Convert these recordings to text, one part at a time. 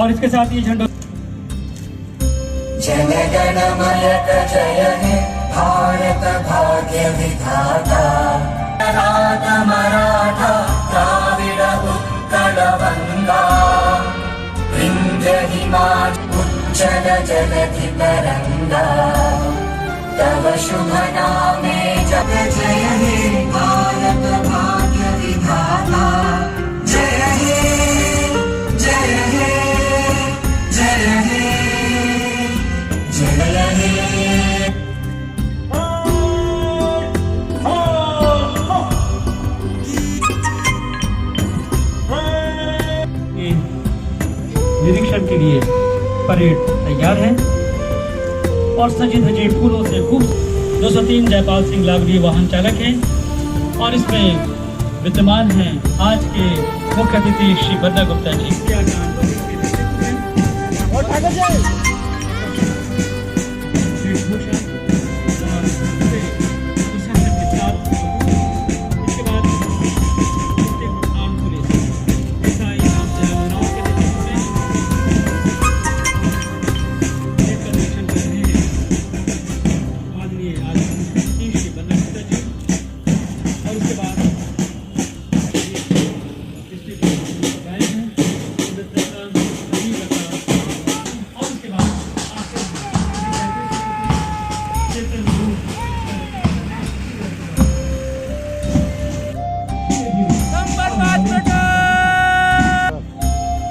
और इसके साथ ये झंडा जनगणमन जय हे भारत भाग्य विधाता मराठा द्राविड उत्कल गंगा विंध्य हिमाचल उज्जल जलधि तरंगा तव शुभ नामे जप जय हे भारत भाग्य विधाता जय हे जय हे जय हे जय हे। निरीक्षण के लिए परेड तैयार है और सजी धजी फूलों से खूब 203 जयपाल सिंह लावरी वाहन चालक हैं और इसमें विद्यमान हैं आज के मुख्य अतिथि श्री बन्ना गुप्ता जी।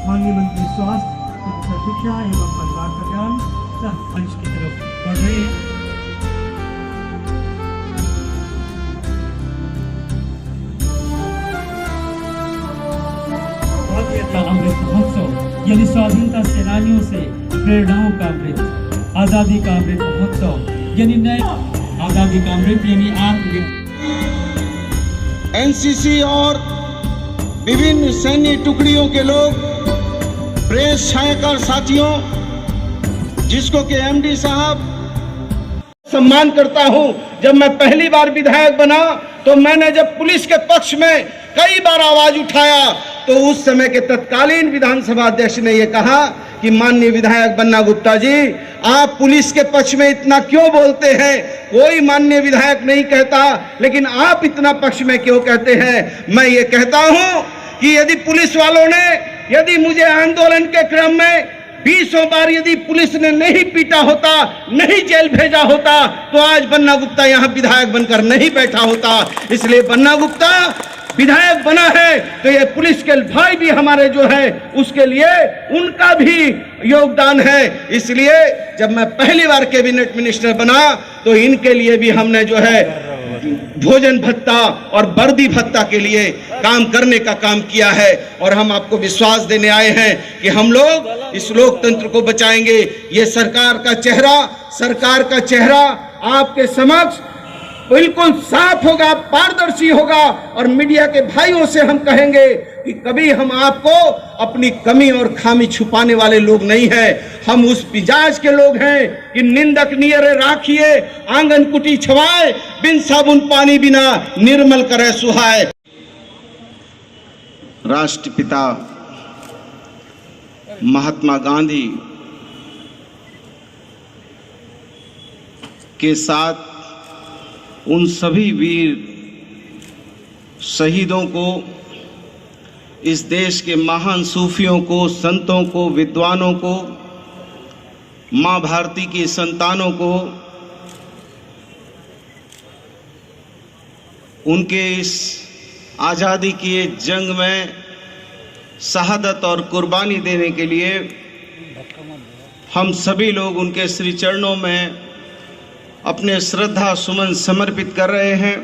माननीय मंत्री स्वास्थ्य चिकित्सा शिक्षा एवं परिवार कल्याण मंच की तरफ बढ़ रहे हैं। अमृत महोत्सव यानी स्वाधीनता सेनानियों से प्रेरणाओं का अमृत, आजादी का अमृत महोत्सव यानी नए आजादी का अमृत यानी आत्मनिर्भर। एनसीसी और विभिन्न सैन्य टुकड़ियों के लोग, प्रेस छायाकार साथियों, जिसको कि एमडी साहब सम्मान करता हूं। जब मैं पहली बार विधायक बना तो मैंने जब पुलिस के पक्ष में कई बार आवाज उठाया तो उस समय के तत्कालीन विधानसभा अध्यक्ष ने यह कहा कि माननीय विधायक बन्ना गुप्ता जी, आप पुलिस के पक्ष में इतना क्यों बोलते हैं? कोई माननीय विधायक नहीं कहता, लेकिन आप इतना पक्ष में क्यों कहते हैं? मैं ये कहता हूं कि यदि पुलिस वालों ने यदि मुझे आंदोलन के क्रम में 20 बार यदि पुलिस ने नहीं पीटा होता, नहीं जेल भेजा होता, तो आज बन्ना गुप्ता यहाँ विधायक बनकर नहीं बैठा होता। इसलिए बन्ना गुप्ता विधायक बना है तो ये पुलिस के भाई भी हमारे जो है उसके लिए उनका भी योगदान है। इसलिए जब मैं पहली बार कैबिनेट मिनिस्टर बना तो इनके लिए भी हमने जो है भोजन भत्ता और वर्दी भत्ता के लिए काम करने का काम किया है और हम आपको विश्वास देने आए हैं कि हम लोग इस लोकतंत्र को बचाएंगे। ये सरकार का चेहरा आपके समक्ष बिल्कुल साफ होगा, पारदर्शी होगा और मीडिया के भाइयों से हम कहेंगे कि कभी हम आपको अपनी कमी और खामी छुपाने वाले लोग नहीं हैं। हम उस मिजाज के लोग हैं कि निंदक नियरे राखिए, आंगन कुटी छवाए, बिन साबुन पानी बिना निर्मल करे सुहाए। राष्ट्रपिता महात्मा गांधी के साथ उन सभी वीर शहीदों को, इस देश के महान सूफियों को, संतों को, विद्वानों को, माँ भारती की संतानों को, उनके इस आज़ादी की जंग में शहादत और कुर्बानी देने के लिए हम सभी लोग उनके श्री चरणों में अपने श्रद्धा सुमन समर्पित कर रहे हैं।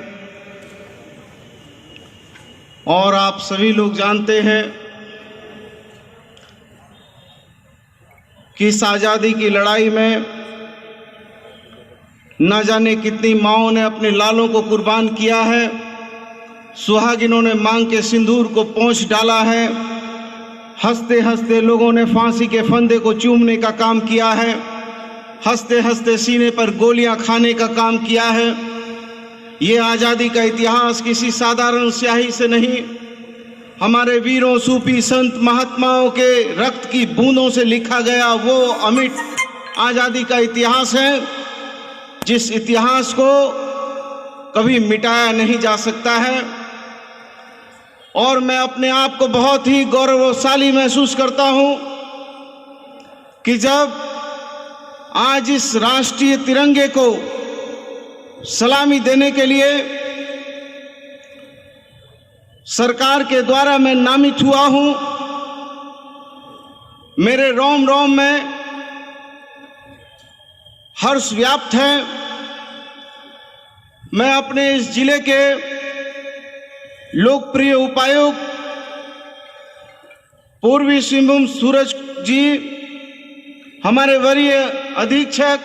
और आप सभी लोग जानते हैं कि इस आज़ादी की लड़ाई में न जाने कितनी माँओं ने अपने लालों को कुर्बान किया है, सुहागिनों ने मांग के सिंदूर को पोंछ डाला है, हंसते हंसते लोगों ने फांसी के फंदे को चूमने का काम किया है, हंसते हंसते सीने पर गोलियां खाने का काम किया है। ये आज़ादी का इतिहास किसी साधारण स्याही से नहीं, हमारे वीरों, सूफी, संत, महात्माओं के रक्त की बूंदों से लिखा गया वो अमिट आजादी का इतिहास है, जिस इतिहास को कभी मिटाया नहीं जा सकता है। और मैं अपने आप को बहुत ही गौरवशाली महसूस करता हूं कि जब आज इस राष्ट्रीय तिरंगे को सलामी देने के लिए सरकार के द्वारा मैं नामित हुआ हूं, मेरे रोम रोम में हर्ष व्याप्त है। मैं अपने इस जिले के लोकप्रिय उपायुक्त पूर्वी सिंहभूम सूरज जी, हमारे वरीय अधीक्षक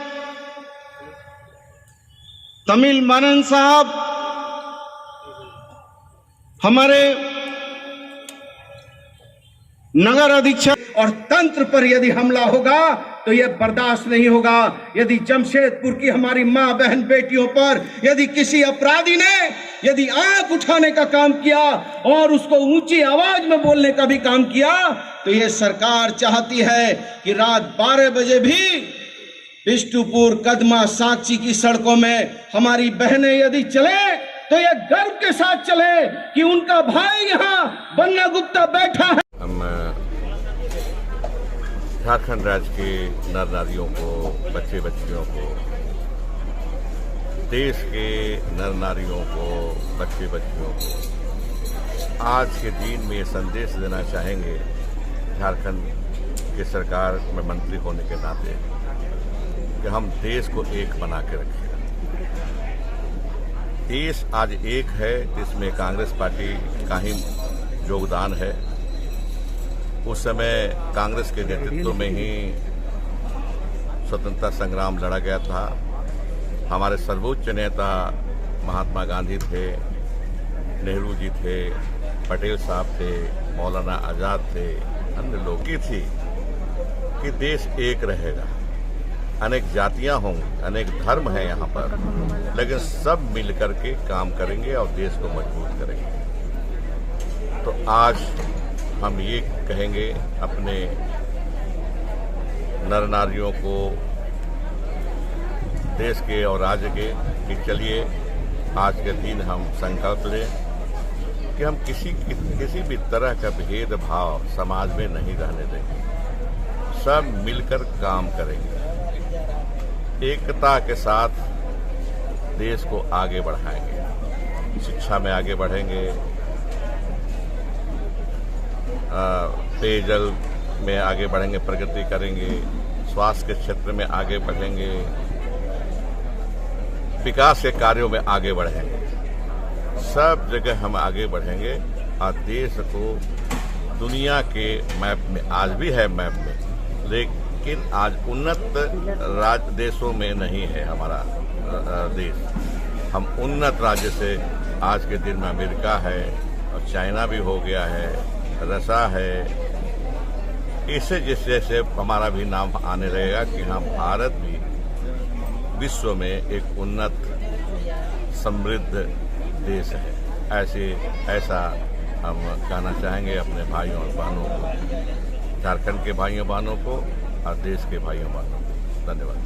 तमिल मानन साहब, हमारे नगर अधीक्षक, और तंत्र पर यदि हमला होगा तो यह बर्दाश्त नहीं होगा। यदि जमशेदपुर की हमारी मां बहन बेटियों पर यदि किसी अपराधी ने यदि आंख उठाने का काम किया और उसको ऊंची आवाज में बोलने का भी काम किया, तो यह सरकार चाहती है कि रात 12 बजे भी बिष्टुपुर, कदमा, साक्षी की सड़कों में हमारी बहनें यदि चले तो यह गर्व के साथ चले कि उनका भाई यहाँ बन्ना गुप्ता बैठा है। हम झारखंड राज्य के नर नारियों को, बच्चे बच्चियों को, देश के नर नारियों को, बच्चे बच्चियों को आज के दिन में ये संदेश देना चाहेंगे, झारखंड की सरकार में मंत्री होने के नाते, कि हम देश को एक बना के रखें। देश आज एक है, जिसमें कांग्रेस पार्टी का ही योगदान है। उस समय कांग्रेस के नेतृत्व में ही स्वतंत्रता संग्राम लड़ा गया था। हमारे सर्वोच्च नेता महात्मा गांधी थे, नेहरू जी थे, पटेल साहब थे, मौलाना आजाद थे, अन्य लोग की थी कि देश एक रहेगा। अनेक जातियां होंगी, अनेक धर्म हैं यहाँ पर, लेकिन सब मिलकर के काम करेंगे और देश को मजबूत करेंगे। तो आज हम ये कहेंगे अपने नर नारियों को, देश के और राज्य के, कि चलिए आज के दिन हम संकल्प लें कि हम किसी भी तरह का भेदभाव समाज में नहीं रहने देंगे। सब मिलकर काम करेंगे, एकता के साथ देश को आगे बढ़ाएंगे, शिक्षा में आगे बढ़ेंगे, पेयजल में आगे बढ़ेंगे, प्रगति करेंगे, स्वास्थ्य के क्षेत्र में आगे बढ़ेंगे, विकास के कार्यों में आगे बढ़ेंगे। सब जगह हम आगे बढ़ेंगे और देश को दुनिया के मैप में, आज भी है मैप में, लेकिन आज उन्नत राज्य देशों में नहीं है हमारा देश। हम उन्नत राज्य से आज के दिन में अमेरिका है और चाइना भी हो गया है, रसा है। इससे जैसे हमारा भी नाम आने लगेगा कि हाँ, भारत भी विश्व में एक उन्नत समृद्ध देश है। ऐसा हम कहना चाहेंगे अपने भाइयों और बहनों को, झारखंड के भाइयों बहनों को और देश के भाइयों बहनों को। धन्यवाद।